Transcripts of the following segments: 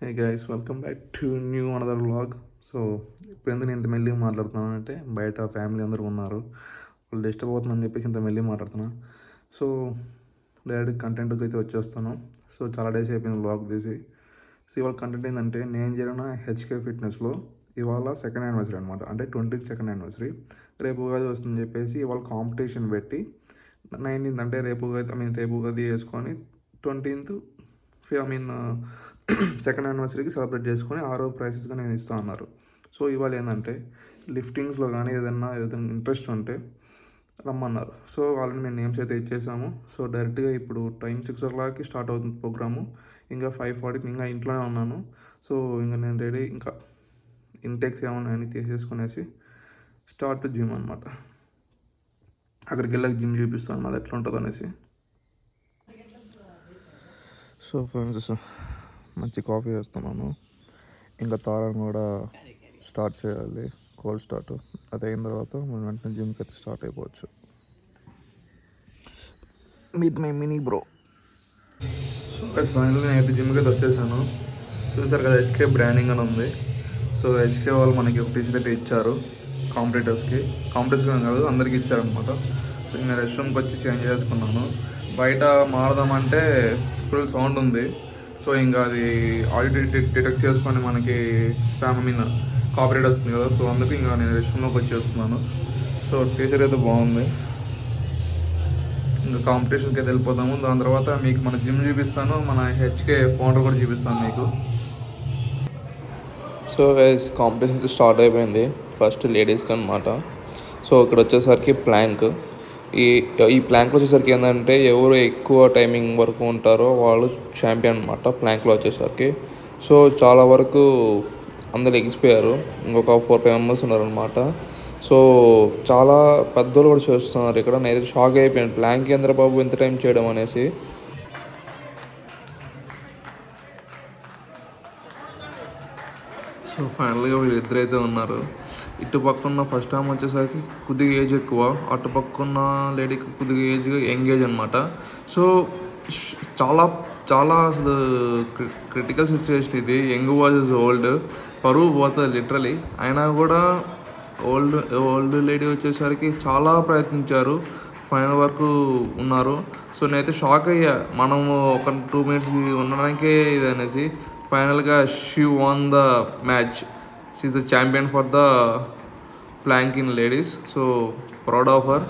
Hey guys, welcome back to new another vlog. So ఇప్పుడు ఎందుకు నేను ఇంత మెల్లిగా మాట్లాడుతున్నాను అంటే బయట ఫ్యామిలీ అందరూ ఉన్నారు, వాళ్ళు డిస్టర్బ్ అవుతుందని చెప్పేసి ఇంత మెల్లిగా మాట్లాడుతున్నా. సో డైరెక్ట్ కంటెంట్కి అయితే వచ్చేస్తాను. సో చాలా డేస్ అయిపోయింది వ్లాగ్ తీసి. సో ఇవాళ కంటెంట్ ఏంటంటే నేను జరిగిన హెచ్కే ఫిట్నెస్లో ఇవాళ సెకండ్ యానివర్సరీ అనమాట, అంటే 22nd యానివర్సరీ. రేపు ఉగాది వస్తుందని చెప్పేసి ఇవాళ కాంపిటీషన్ పెట్టి 19th అంటే రేపు ఉగాది వేసుకొని 20th సెకండ్ యానివర్సరీకి సెలబ్రేట్ చేసుకొని 6 ప్రైజెస్గా నేను ఇస్తా అన్నారు. సో ఇవాళ ఏంటంటే లిఫ్టింగ్స్లో కానీ ఏదైనా ఇంట్రెస్ట్ ఉంటే రమ్మన్నారు. సో వాళ్ళని మేము నేమ్స్ అయితే ఇచ్చేసాము. సో డైరెక్ట్గా ఇప్పుడు టైం 6 o'clockకి స్టార్ట్ అవుతుంది ప్రోగ్రాము. ఇంకా 5:40 ఇంకా ఇంట్లోనే ఉన్నాను. సో ఇంకా నేను రెడీ, ఇంకా ఇంటెక్స్ ఏమన్నా అని తీసేసుకునేసి స్టార్ట్ జిమ్ అనమాట. అక్కడికి వెళ్ళాక జిమ్ చూపిస్తాను మాది ఎట్లా ఉంటుంది అనేసి. సో ఫ్రెండ్స్, మంచి కాఫీ వేస్తున్నాను. ఇంకా తారని కూడా స్టార్ట్ చేయాలి, కోల్డ్ స్టార్ట్. అది అయిన తర్వాత మనం వెంటనే జిమ్కి అయితే స్టార్ట్ అయిపోవచ్చు. Meet my mini bro. So ఫైనల్గా నేనైతే జిమ్కి అయితే వచ్చేసాను. చూసారు కదా, హెచ్కే బ్రాండింగ్ అని ఉంది. సో హెచ్కే వాళ్ళు మనకి ఒక టీషర్ట్ అయితే ఇచ్చారు కాంపిటేటర్స్కి కాదు, అందరికీ ఇచ్చారనమాట. సో నేను రెస్ట్ రూమ్కి వచ్చి చేంజ్ చేసుకున్నాను. బయట మారదామంటే ఫుల్ సౌండ్ ఉంది. సో ఇంకా అది ఆడియో డిటెక్ట్ చేసుకొని మనకి కాపీరైట్ వస్తుంది కదా. సో అందుకు ఇంకా నేను రెస్ట్ రూమ్లోకి వచ్చేస్తున్నాను. సో టీచర్ అయితే బాగుంది. ఇంకా కాంపిటీషన్కి అయితే వెళ్ళిపోతాము. దాని తర్వాత మీకు మన జిమ్ చూపిస్తాను, మన హెచ్కే ఫౌండర్ కూడా చూపిస్తాను మీకు. సో గైస్, కాంపిటీషన్ స్టార్ట్ అయిపోయింది. ఫస్ట్ లేడీస్కి అనమాట. సో ఇక్కడ వచ్చేసరికి ప్లాంక్. ఈ ప్లాంక్లో వచ్చేసరికి ఏంటంటే ఎవరు ఎక్కువ టైమింగ్ వరకు ఉంటారో వాళ్ళు ఛాంపియన్ అనమాట ప్లాంక్లో వచ్చేసరికి. సో చాలా వరకు అందరు ఎగిసిపోయారు, ఇంకొక 4-5 మెంబర్స్ ఉన్నారనమాట. సో చాలా పెద్దోళ్ళు కూడా చేస్తున్నారు ఇక్కడ. నేను షాక్ అయిపోయాను, ప్లాంక్ ఏంద్ర బాబు ఎంత టైం చేయడం అనేసి. సో ఫైనల్గా వీళ్ళిద్దరు అయితే ఉన్నారు. ఇటు పక్కన ఫస్ట్ టైం వచ్చేసరికి కొద్దిగా ఏజ్ ఎక్కువ, అటు పక్కన లేడీకి కొద్దిగా యంగ్ ఏజ్ అనమాట. సో చాలా చాలా అసలు క్రిటికల్ సిచ్యువేషన్ ఇది. యంగ్ వర్సెస్ ఓల్డ్, పరువు పోతుంది లిటరలీ. అయినా కూడా ఓల్డ్ లేడీ వచ్చేసరికి చాలా ప్రయత్నించారు, ఫైనల్ వరకు ఉన్నారు. సో నేనైతే షాక్ అయ్యా, మనము ఒక 2 minutes ఉండడానికే ఇది అనేసి. ఫైనల్గా she won the match. She is the champion for the plank in ladies. So proud of her.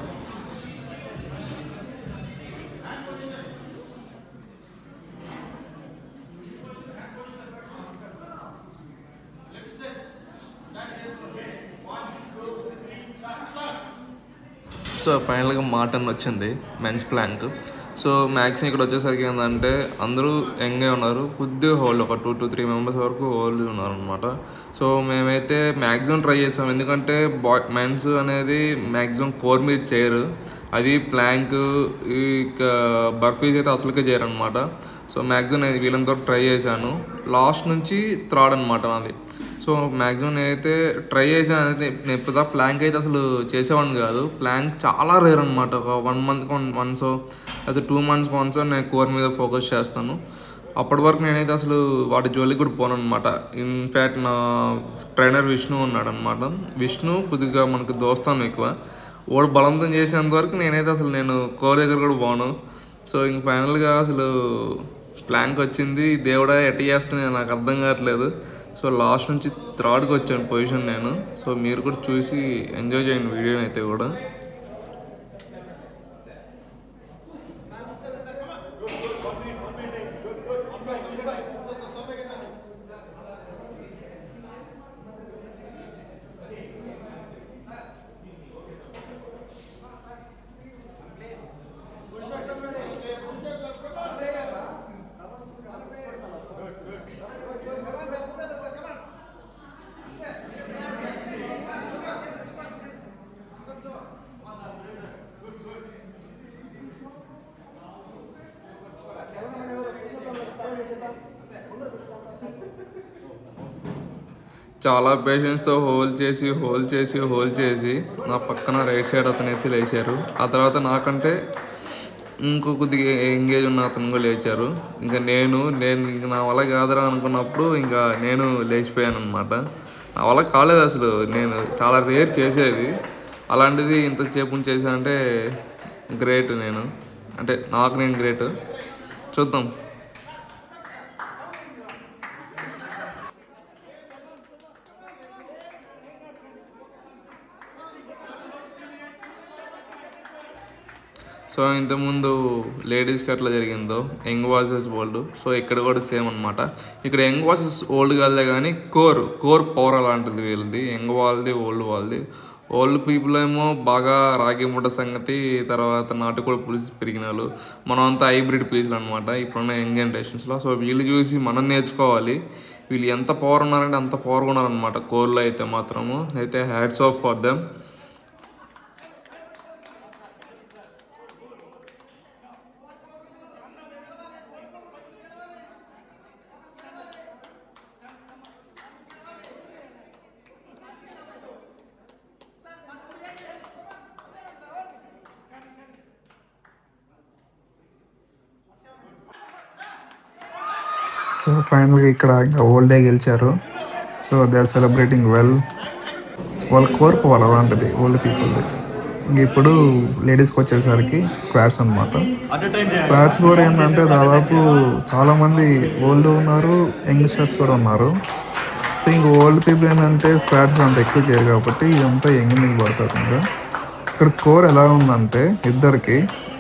So ఫైనల్గా మాటన్ వచ్చింది మెన్స్ ప్లాంక్. సో మ్యాక్సిమం ఇక్కడ వచ్చేసరికి ఏంటంటే అందరూ యంగే ఉన్నారు, కొద్దిగా హోల్డ్ ఒక 2 to 3 మెంబర్స్ వరకు హోల్డ్ ఉన్నారు అనమాట. సో మేమైతే మ్యాక్సిమం ట్రై చేస్తాం, ఎందుకంటే మెన్స్ అనేది మ్యాక్సిమం కోర్ మీద చేయరు. అది ప్లాంక్ ఈ బర్ఫీస్ అయితే అసలుకే చేయరు అనమాట. సో మ్యాక్సిమం నేను వీళ్ళంతా ట్రై చేశాను. లాస్ట్ నుంచి థర్డ్ అనమాట నాది. సో మ్యాక్సిమం నేనైతే ట్రై చేశాను. అయితే నేను ఇప్పుడు ప్లాంక్ అయితే అసలు చేసేవాడిని కాదు. ప్లాంక్ చాలా రేర్ అనమాట. ఒక 1 month వన్స్ అయితే 2 months వన్స్ నేను కోర్ మీద ఫోకస్ చేస్తాను. అప్పటి వరకు నేనైతే అసలు వాటి జోలికి కూడా పోను అనమాట. ఇన్ఫ్యాక్ట్ నా ట్రైనర్ విష్ణు ఉన్నాడు అనమాట. విష్ణు కొద్దిగా మనకు దోస్తాను ఎక్కువ. వాడు బలవంతం చేసేంత వరకు నేనైతే అసలు కోర్ దగ్గర కూడా పోను. సో ఇంక ఫైనల్గా అసలు ప్లాంక్ వచ్చింది. దేవుడా ఎట్ట చేస్తున్నా నాకు అర్థం కావట్లేదు. సో లాస్ట్ నుంచి థర్డ్కి వచ్చాను పొజిషన్ నేను. సో మీరు కూడా చూసి ఎంజాయ్ చేయండి వీడియోని అయితే కూడా. చాలా పేషెన్స్తో హోల్డ్ చేసి నా పక్కన రైట్ సైడ్ అతనైతే లేచారు. ఆ తర్వాత నాకంటే ఇంకో కొద్దిగా ఎంగేజ్ ఉన్న అతను కూడా లేచారు. ఇంకా నేను ఇంక నా వల్ల కాదురా అనుకున్నప్పుడు ఇంకా నేను లేచిపోయాను అనమాట. నా వల్ల కాలేదు అసలు. నేను చాలా రేర్ చేసేది. అలాంటిది ఇంతసేపు చేశానంటే గ్రేట్ నేను. అంటే నాకు నేను గ్రేట్. చూద్దాం. సో ఇంతకుముందు లేడీస్కి ఎట్లా జరిగిందో యంగ్ వర్సెస్ ఓల్డ్, సో ఇక్కడ కూడా సేమ్ అనమాట. ఇక్కడ యంగ్ వర్సెస్ ఓల్డ్ కాదులే కానీ కోర్ పవర్ అలాంటిది వీళ్ళది. యంగ్ వాళ్ళది, ఓల్డ్ వాళ్ళది. ఓల్డ్ పీపుల్ ఏమో బాగా రాగి ముఠ సంగతి, తర్వాత నాటుకోడి పులుసు పెరిగిన వాళ్ళు. మనం అంతా హైబ్రిడ్ పీసులు అనమాట ఇప్పుడున్న యంగ్ జనరేషన్స్లో. సో వీళ్ళు చూసి మనం నేర్చుకోవాలి. వీళ్ళు ఎంత పవర్ ఉన్నారంటే అంత పవర్గా ఉన్నారనమాట కోర్లో అయితే మాత్రము. అయితే hats off for them. So ఫైనల్గా ఇక్కడ ఇంకా ఓల్డ్ డే గెలిచారు. So they are celebrating well. వాళ్ళ కోరిక వాళ్ళ అలాంటిది ఓల్డ్ పీపుల్ది. ఇంక ఇప్పుడు లేడీస్కి వచ్చేసరికి స్క్వాడ్స్ అనమాట. స్క్వాడ్స్ కూడా ఏంటంటే దాదాపు చాలామంది ఓల్డ్ ఉన్నారు, యంగ్స్టర్స్ కూడా ఉన్నారు. సో ఇంక ఓల్డ్ పీపుల్ ఏంటంటే స్క్వాడ్స్ అంత ఎక్కువ చేయరు కాబట్టి ఇదంతా యంగ్ మీద పడుతుంది. ఇంకా ఇక్కడ కోర్ ఎలా ఉందంటే ఇద్దరికి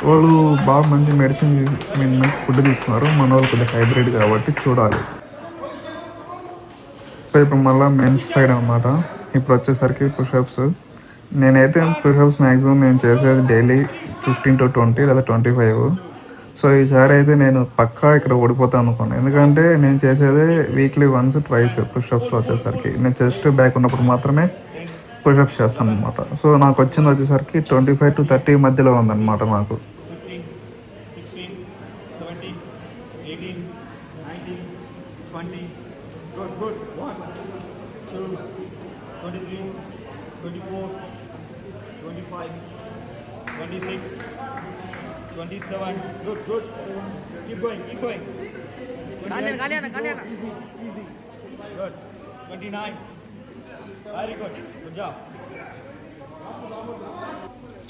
వాళ్ళు బాగా మంచి మెడిసిన్ మంచి ఫుడ్ తీసుకున్నారు. మన వాళ్ళు కొద్దిగా హైబ్రిడ్ కాబట్టి చూడాలి. సో ఇప్పుడు మళ్ళీ మెన్స్ సైడ్ అనమాట. ఇప్పుడు వచ్చేసరికి పుషప్స్. నేనైతే పుషప్స్ మ్యాక్సిమం నేను చేసేది డైలీ 15 to 20 లేదా 25. సో ఈసారి అయితే నేను పక్కా ఇక్కడ ఓడిపోతాను అనుకున్నాను. ఎందుకంటే నేను చేసేదే వీక్లీ వన్స్ ట్వైస్ పుషప్స్లో వచ్చేసరికి. నేను చెస్ట్ బ్యాక్ ఉన్నప్పుడు మాత్రమే పుషప్స్ చేస్తాను అనమాట. సో నాకు వచ్చింది వచ్చేసరికి 25 to 30 మధ్యలో ఉందన్నమాట నాకు.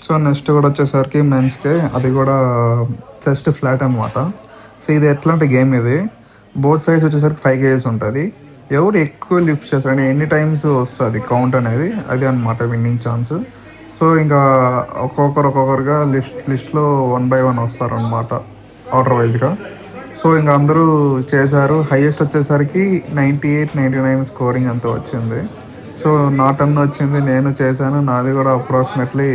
సో నెక్స్ట్ కూడా వచ్చేసరికి మెన్స్కి అది కూడా చెస్ట్ ఫ్లాట్ అనమాట. సో ఇది ఎట్లాంటి గేమ్ ఇది, బోత్ సైడ్స్ వచ్చేసరికి 5 kgs ఉంటుంది. ఎవరు ఎక్కువ లిఫ్ట్ చేస్తారని ఎన్ని టైమ్స్ వస్తుంది కౌంట్ అనేది, అది అనమాట విన్నింగ్ ఛాన్స్. సో ఇంకా ఒక్కొక్కరుగా లిస్ట్లో 1 by 1 వస్తారనమాట ఆర్డర్ వైజ్గా. సో ఇంకా అందరూ చేశారు. హైయెస్ట్ వచ్చేసరికి 98, 99 స్కోరింగ్ అంతా వచ్చింది. సో నా టర్న్ వచ్చింది, నేను చేశాను. నాది కూడా అప్రాక్సిమేట్లీ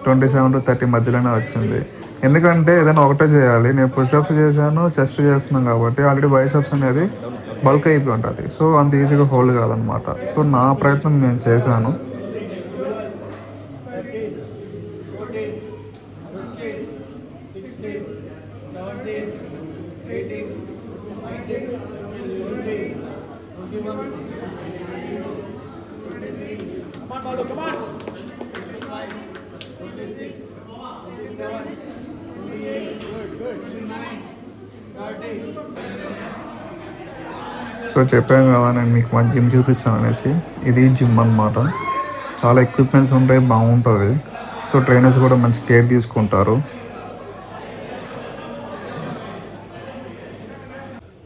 27 to 30 మధ్యలోనే వచ్చింది. ఎందుకంటే ఏదైనా ఒకటే చేయాలి. నేను పుషప్స్ చేశాను, చెస్ట్ చేస్తున్నాను కాబట్టి ఆల్రెడీ బైసెప్స్ అనేది బల్క్ అయిపోయి ఉంటుంది. సో అంత ఈజీగా హోల్డ్ కాదనమాట. సో నా ప్రయత్నం నేను చేశాను. సో చెప్పాను కదా నేను మీకు మంచి జిమ్ చూపిస్తాను అనేసి. ఇది జిమ్ అనమాట. చాలా ఎక్విప్మెంట్స్ ఉంటాయి, బాగుంటుంది. సో ట్రైనర్స్ కూడా మంచి కేర్ తీసుకుంటారు.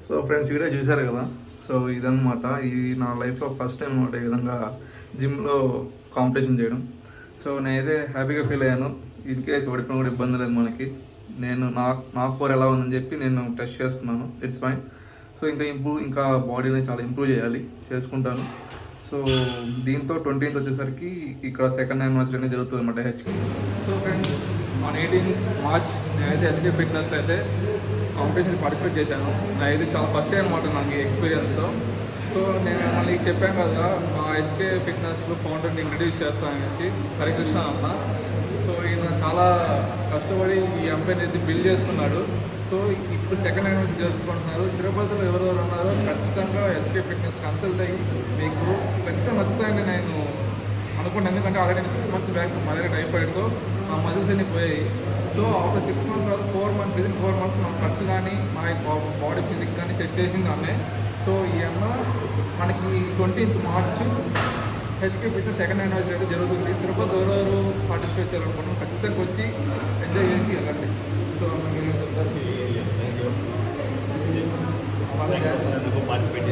సో ఫ్రెండ్స్ వీడియో చూశారు కదా. సో ఇదన్నమాట. ఇది నా లైఫ్లో ఫస్ట్ టైం అనమాట ఈ విధంగా జిమ్లో కాంపిటీషన్ చేయడం. సో నేనైతే హ్యాపీగా ఫీల్ అయ్యాను. ఇన్ కేస్ ఓడిపోయినా కూడా ఇబ్బంది లేదు మనకి. నేను నా కోర్ ఎలా ఉందని చెప్పి నేను టెస్ట్ చేసుకున్నాను. It's fine. సో ఇంకా బాడీని చాలా ఇంప్రూవ్ చేసుకుంటాను. సో దీంతో 20th వచ్చేసరికి ఇక్కడ సెకండ్ యానివర్సరీ అనేది జరుగుతుంది అనమాట HK. So friends on 18 March నేనైతే హెచ్కే ఫిట్నెస్లో అయితే కాంపిటీషన్ పార్టిసిపేట్ చేశాను. నాదైతే చాలా ఫస్ట్ టైం అనమాట నాకు ఎక్స్పీరియన్స్తో. సో నేను మళ్ళీ చెప్పాను కదా మా హెచ్కే ఫిట్నెస్లో ఫౌండర్ని ఇంట్రడ్యూస్ చేస్తాను అనేసి, హరికృష్ణ అన్న. సో ఈయన చాలా కష్టపడి ఈ ఎంపైర్ అయితే బిల్డ్ చేసుకున్నాడు. సో ఇప్పుడు సెకండ్ యానివర్సరీ జరుపుకుంటున్నారు. తిరుపతిలో ఎవరెవరు ఉన్నారో ఖచ్చితంగా హెచ్కే ఫిట్నెస్ కన్సల్ట్ అయ్యి మీకు ఖచ్చితంగా నచ్చుతాయని నేను అనుకుంటాను. ఎందుకంటే ఆల్రెడీ 6 months బ్యాక్ మలేరియా టైఫాయిడ్తో ఆ మజిల్స్ అన్ని పోయాయి. సో ఆఫ్టర్ 6 మంత్స్ తర్వాత 4 మంత్స్ విదిన్ 4 మంత్స్ మన ఖర్చు కానీ మా బాడీ ఫిజిక్ కానీ సెట్ చేసింది ఆమె. సో ఈ అన్న మనకి 20th March HK fitness second anniversary అయితే జరుగుతుంది. తిరుపతి ఎవరెవరు పార్టిసిపేట్ చేయాలనుకున్నాం ఖచ్చితంగా వచ్చి ఎంజాయ్ చేసి వెళ్ళండి. సో మీరు చెప్తారు పార్టిసిపేట్